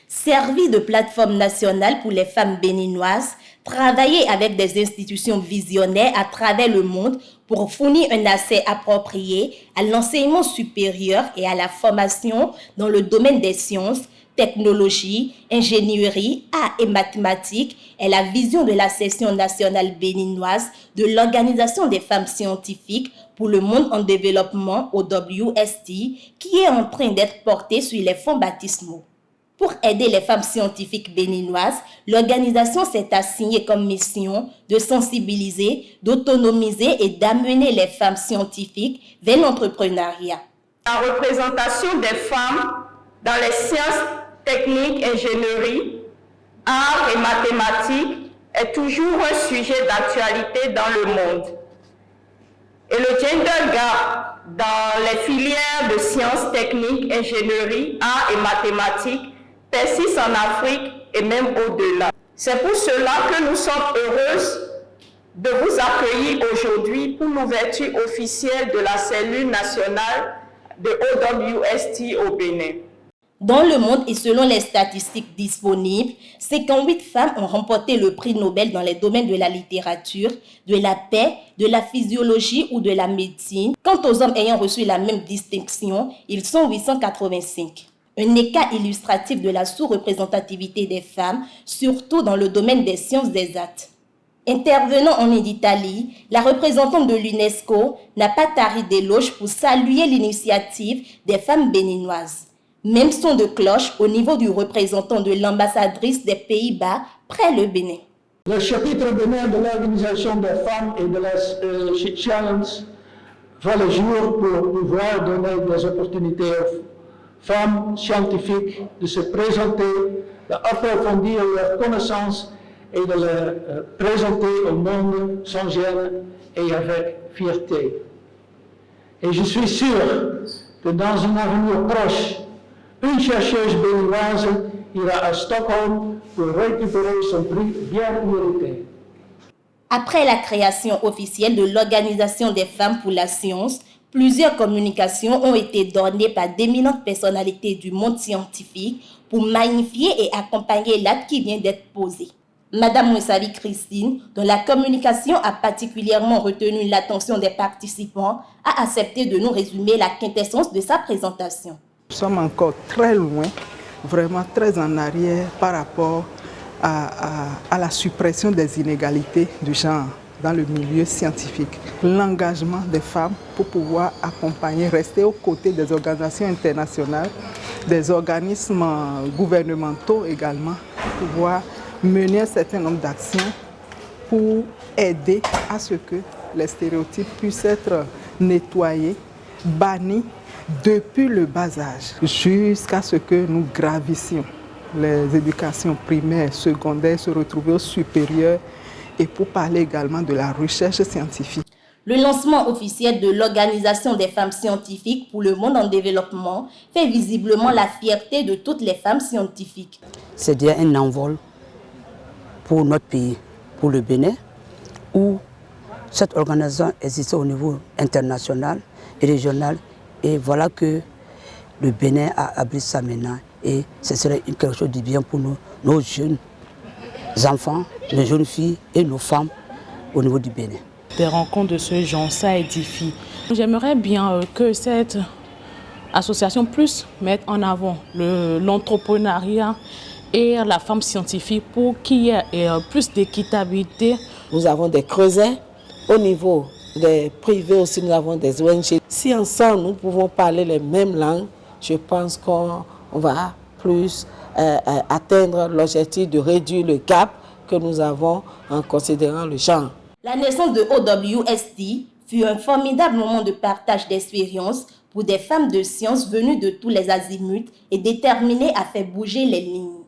Servi de plateforme nationale pour les femmes béninoises, travailler avec des institutions visionnaires à travers le monde pour fournir un accès approprié à l'enseignement supérieur et à la formation dans le domaine des sciences, technologie, ingénierie, arts et mathématiques est la vision de la session nationale béninoise de l'Organisation des femmes scientifiques pour le monde en développement OWST qui est en train d'être portée sur les fonds baptismaux. Pour aider les femmes scientifiques béninoises, l'organisation s'est assignée comme mission de sensibiliser, d'autonomiser et d'amener les femmes scientifiques vers l'entrepreneuriat. La représentation des femmes dans les sciences techniques, ingénierie, arts et mathématiques est toujours un sujet d'actualité dans le monde. Et le gender gap dans les filières de sciences techniques, ingénierie, arts et mathématiques persiste en Afrique et même au-delà. C'est pour cela que nous sommes heureuses de vous accueillir aujourd'hui pour l'ouverture officielle de la cellule nationale de OWST au Bénin. Dans le monde et selon les statistiques disponibles, 58 femmes ont remporté le prix Nobel dans les domaines de la littérature, de la paix, de la physiologie ou de la médecine. Quant aux hommes ayant reçu la même distinction, ils sont 885. Un écart illustratif de la sous-représentativité des femmes, surtout dans le domaine des sciences des arts. Intervenant en Italie, la représentante de l'UNESCO n'a pas tari d'éloges pour saluer l'initiative des femmes béninoises. Même son de cloche au niveau du représentant de l'ambassadrice des Pays-Bas près le Bénin. Le chapitre Bénin de l'Organisation des femmes et de la Challenge voit le jour pour pouvoir donner des opportunités aux femmes scientifiques de se présenter, d'approfondir leurs connaissances et de les présenter au monde sans gêne et avec fierté. Et je suis sûr que dans un avenir proche, une chercheuse béninoise ira à Stockholm pour récupérer son prix bien mérité. Après la création officielle de l'Organisation des femmes pour la science, plusieurs communications ont été données par d'éminentes personnalités du monde scientifique pour magnifier et accompagner l'acte qui vient d'être posé. Madame Moussavi Christine, dont la communication a particulièrement retenu l'attention des participants, a accepté de nous résumer la quintessence de sa présentation. Nous sommes encore très loin, vraiment très en arrière par rapport à la suppression des inégalités du genre dans le milieu scientifique. L'engagement des femmes pour pouvoir accompagner, rester aux côtés des organisations internationales, des organismes gouvernementaux également, pour pouvoir mener un certain nombre d'actions pour aider à ce que les stéréotypes puissent être nettoyés, bannis depuis le bas âge jusqu'à ce que nous gravissions les éducations primaires, secondaires, se retrouver au supérieur et pour parler également de la recherche scientifique. Le lancement officiel de l'Organisation des femmes scientifiques pour le monde en développement fait visiblement la fierté de toutes les femmes scientifiques. C'est déjà un envol pour notre pays, pour le Bénin, où cette organisation existe au niveau international et régional. Et voilà que le Bénin a abri ça maintenant. Et ce serait quelque chose de bien pour nous, nos jeunes enfants, nos jeunes filles et nos femmes au niveau du Bénin. Des rencontres de ce genre, ça édifie. J'aimerais bien que cette association plus mette en avant l'entrepreneuriat et la femme scientifique pour qu'il y ait plus d'équitabilité. Nous avons des creusets au niveau des privés aussi, nous avons des ONG. Si ensemble nous pouvons parler les mêmes langues, je pense qu'on va plus atteindre l'objectif de réduire le gap que nous avons en considérant le genre. La naissance de OWST fut un formidable moment de partage d'expériences pour des femmes de science venues de tous les azimuts et déterminées à faire bouger les lignes.